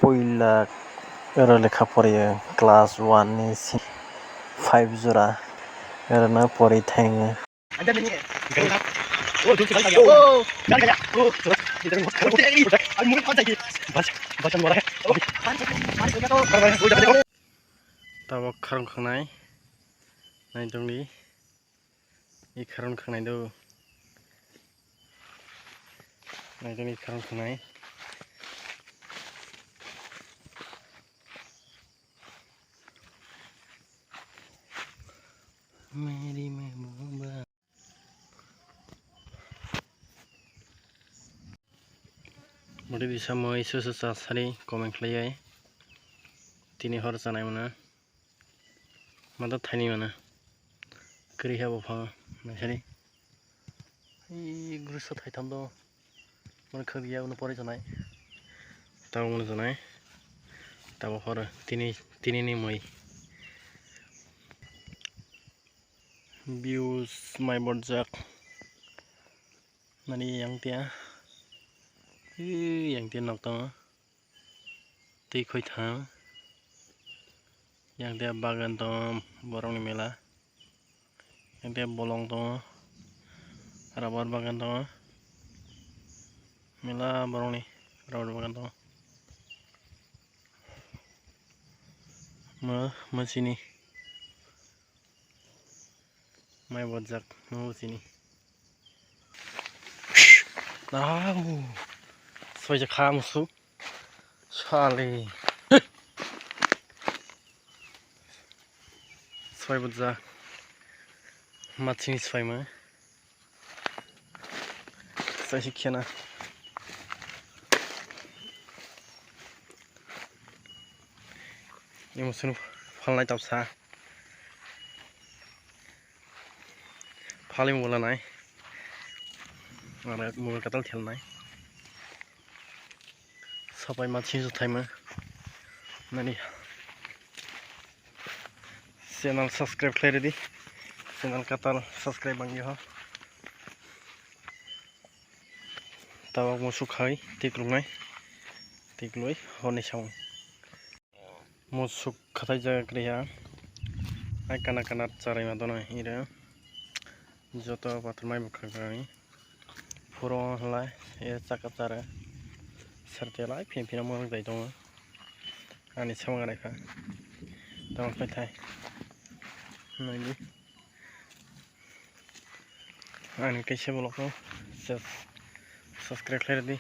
पयला लेखा फरायो क्लास 1 नि 5 जरा ओरैनो फराय थाङो ताबा खारनखांनाय नायदोंनि इ खारनखांनाय दो नायदोंनि खारनखांनाय मेरी महबूबा मटे दिसा मै सोसो सासारि कमेन्ट खालायै दिनै हर जानाय मोनो मादा थाइनि मोनो गोरिहा बफा नोंसोरनि ग्रुसो थाइथाम दं मन खोगिया उन परे जानाय दाव मन जानाय दाव हर दिनैनि मै views my borjak nani yang tia nok tang tei khoi thang yang tia bagan tang borong ni mela yang tia bolong tang rabar bagan tang mela borong ni rabar bagan tang masini my borjak masini Soja kamu Charlie Soja budza Macini swajmy Soja kiana Nie muszę falnaj tapsa Fali mulanai Ara mul katal thelnai Sabai macini jothaima Nani Channel subscribe clarity Channel katal subscribe bangi ho Tawa musuk hai tiklungai Tikloi honi saung Musuk khatai jaga kriya Ai kana charai madona ira Joto patrmai bukhagani Furo lai e chaka chara Sarte lai pin mo dai dong Ani saung rai kha Tawang khai thai Nani Ani kaise bolok ko subscribe clarity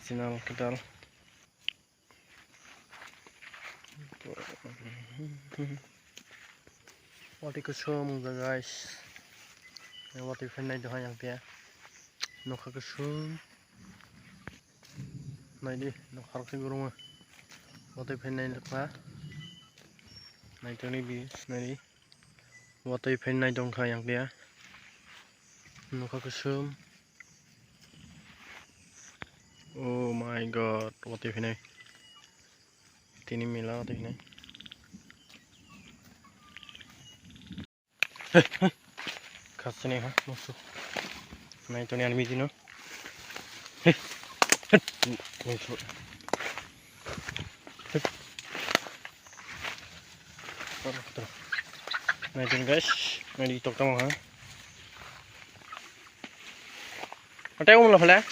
Channel katal Wati kusum guys Wati fenai doha yang tia Nokha kusum Naidi nokhar ki guruma Wati fenai lakha Naitoni bis nari Wati fenai dongkha yang tia Nokha kusum Oh my god Wati fenai Tini mila wati fenai Kasih nih ha musuh. Nah itu nih anime no. Musuh. Nah itu guys, nah di tok tong ha. Ada yang mau lah.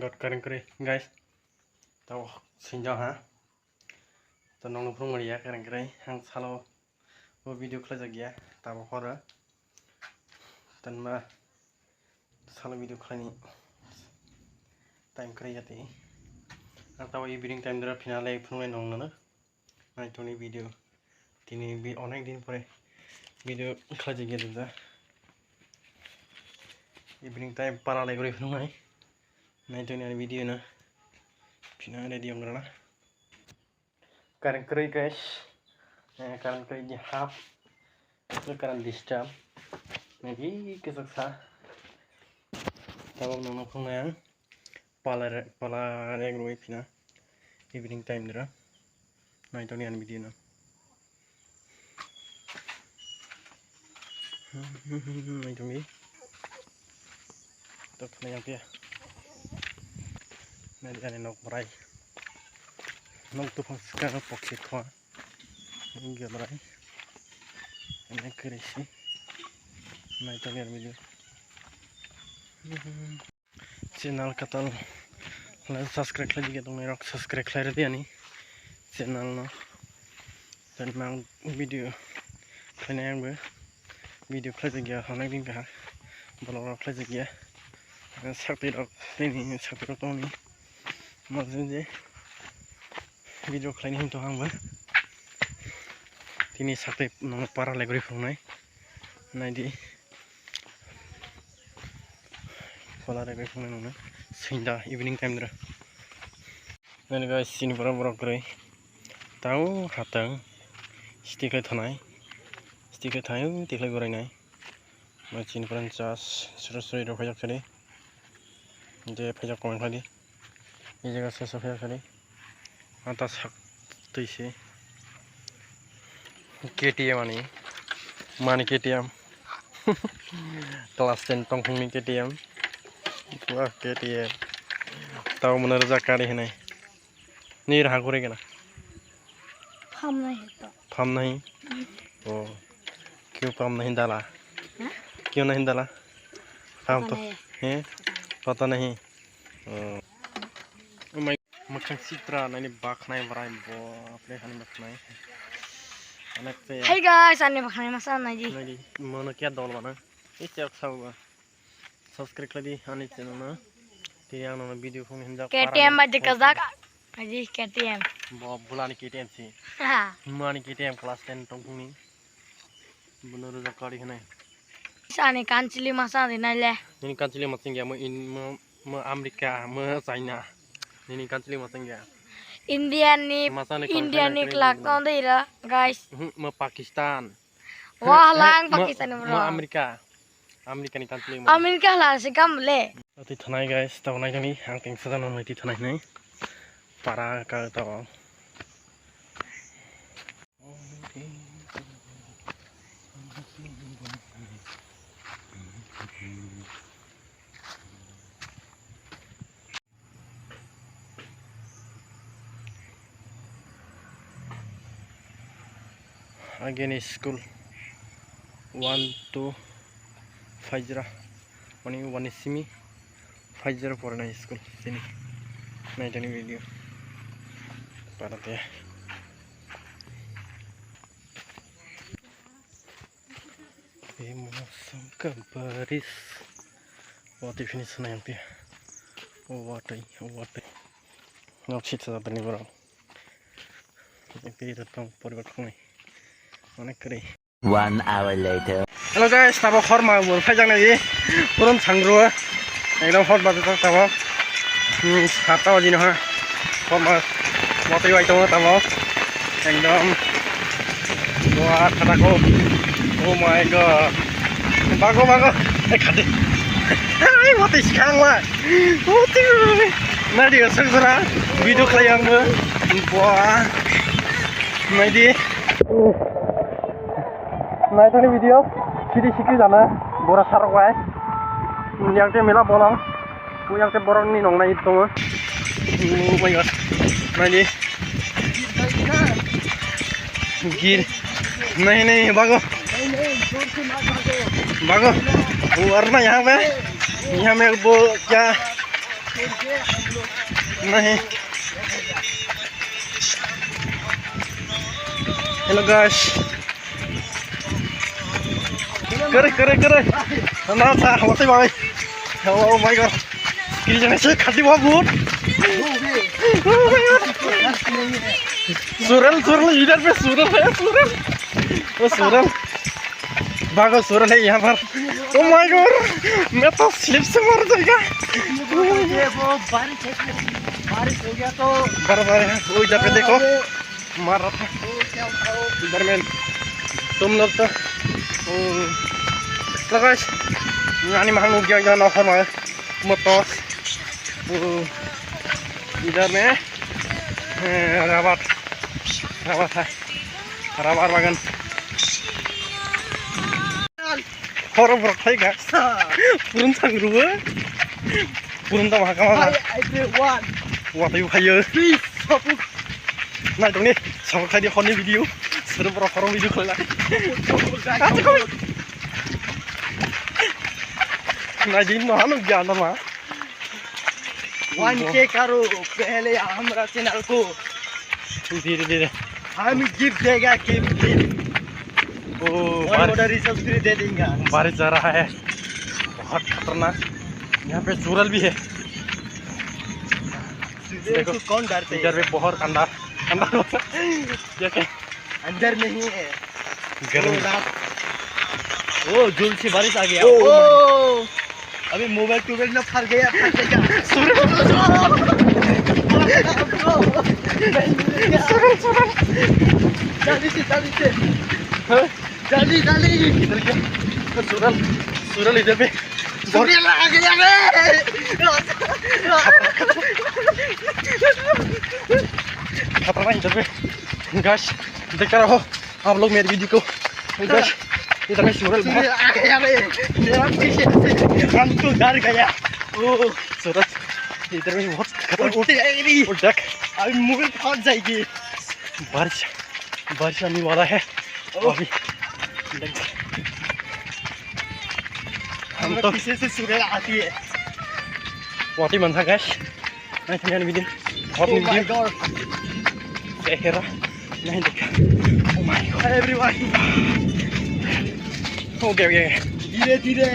pilot kering kering guys tao xin chào ha tao nong nong mari ya kering kering hang salo video klai jagia tao hora tan ma salo video klai ni time kering jati ang tao evening time dara finale phungai nong na nai toni video tini bi onek din pore video klai jagia da evening time para lagi gori phungai nai toni ani video na Pina ready om na karen kering guys karen kering ni half itu karen disturb maybe kesaksa tawag nang nang pala regro pina evening time dira na ito niyan video na ito mi tok na yang pia Nadi ane nok berai, nok tu pun sekarang pocket kau, ini berai, ini kerisi, naik talian video, channel katal, like subscribe lagi kita merok subscribe lagi dia ni, channel no, dan mang video, kena yang video lagi ya, anak ini kah, balok lagi ya, sakti rok ini sakti rok tu ni. Maksudnya video kali ini untuk hamba ini sate nomor para legori funai nanti para legori funai nona sehingga evening time dera nanti guys sini berapa kali tahu hatang stiker tanai stiker tahu tiga gorai nai macam perancas suruh rokok kali dia pajak komen kali ये जगह से सफेद करी आता सकते से KTM ani mani KTM kelas 10 tongkung ni KTM wah KTM tahu mana rezak kali ini ni rah kore kena pam nahi oh क्यों pam nahi डाला क्यों नहीं डाला pam तो हैं पता नहीं Macam citra, ini baknai berai bo, apa ni baknai? Anak pe. Hey guys, ane baknai masa naji. Naji, mana kia dol mana? Ini cek sahaja. Subscribe lagi, ane channel na. Tiada nama video pun hendak. KTM aja kazak, naji KTM. Bo, bulan KTM sih. Mana KTM kelas 10 tongkung ni. Benar rezak kali ni. Ane kancili masa ni nale. Ini kancili macam dia, me Amerika, me China. Ini kancili macam dia. Indian ni kelak tahun dah guys. Me Pakistan. Wah lang Pakistan bro. Me Amerika ni kancili. Amerika lah sekam le. Tadi tanai guys, tahu naik ni, angking sedang nanti tanai ni. Para kau tahu. Again is school 1 to 5 one is simi 5 for na school sini naik ni video para dia musim kebaris what definition yang dia what ngap sih sedap ni bro ini datang परिवर्तन 1 hour later. Hello guys, tabo khor ma bor phajang nai puron sangro ekdom hot ba ta tabo hata odi no ha khor ma motoi wai tabo tabo ekdom wah khata ko oh my god bago khade ai motoi sikhang wa motoi na dia sangsara video klayang ba wah mai di naik tadi video, sikit sana, boras sarok wae, yang te mela bolong, yang te borong ni nong naik itu, oh my god, naik gir, naik bago, warna यहाँ पे वो क्या नहीं। Hello guys, करे ना था होते भाई। ओह माय गॉड, किल जाने से खाती बहुत सुरल इधर पे सुरल है, वो सुरल भागो, सुरल है यहाँ पर। ओह माय गॉड, मैं तो स्लिप से मर जाएगा। वो बारिश हो गया तो बराबर है, वो इधर पे देखो मार रहा था इधर में। तुम लोग तो लगाइस यानी महंग गया यहाँ ना फरमाए मोटोस इधर में रबर है, रबर बागान खरब रखाय गाइस पुरुन थांग्रुबो पुरुन दा माहा वाथाय खायो प्लीज नाय दंनि सबखायनि हरनि भिडिअ सोरबरा खरं भिडिअ खला नाय दिन न हानो ज्ञान मा 1K करो पहले हमारा चैनल को, धीरे हम गिफ्ट देगा गिफ्ट ओ सब्सिडी दे देंगे। बारिश जा रहा है बहुत खतरनाक, यहाँ पे चूरल भी है। देखो कौन डरते इधर भी बहुत अंदर क्या अंदर नहीं है गर्म। ओ जोर से बारिश आ गया। ओ अभी मोबाइल टूबेल में फंस गया, जल्दी इधर क्या सूरल इधर पे सूर्य आ गया खतरनाक इधर पे। गाइस देखते रहो आप लोग मेरी वीडियो को। गाइस इधर में सूरल आ गया मेरा पीछे से हमको डर गया। ओ सूरज इधर में बहुत खतरनाक उठ जाएगी, देख अभी मोबाइल फंस जाएगी। बारिश आने वाला है अभी। हम तो पीछे से सूरज आती है। वाटी मनसा गाइस नहीं थे वीडियो बहुत Oh my God. हेरा नहीं देखा। Oh my God everyone okay धीरे धीरे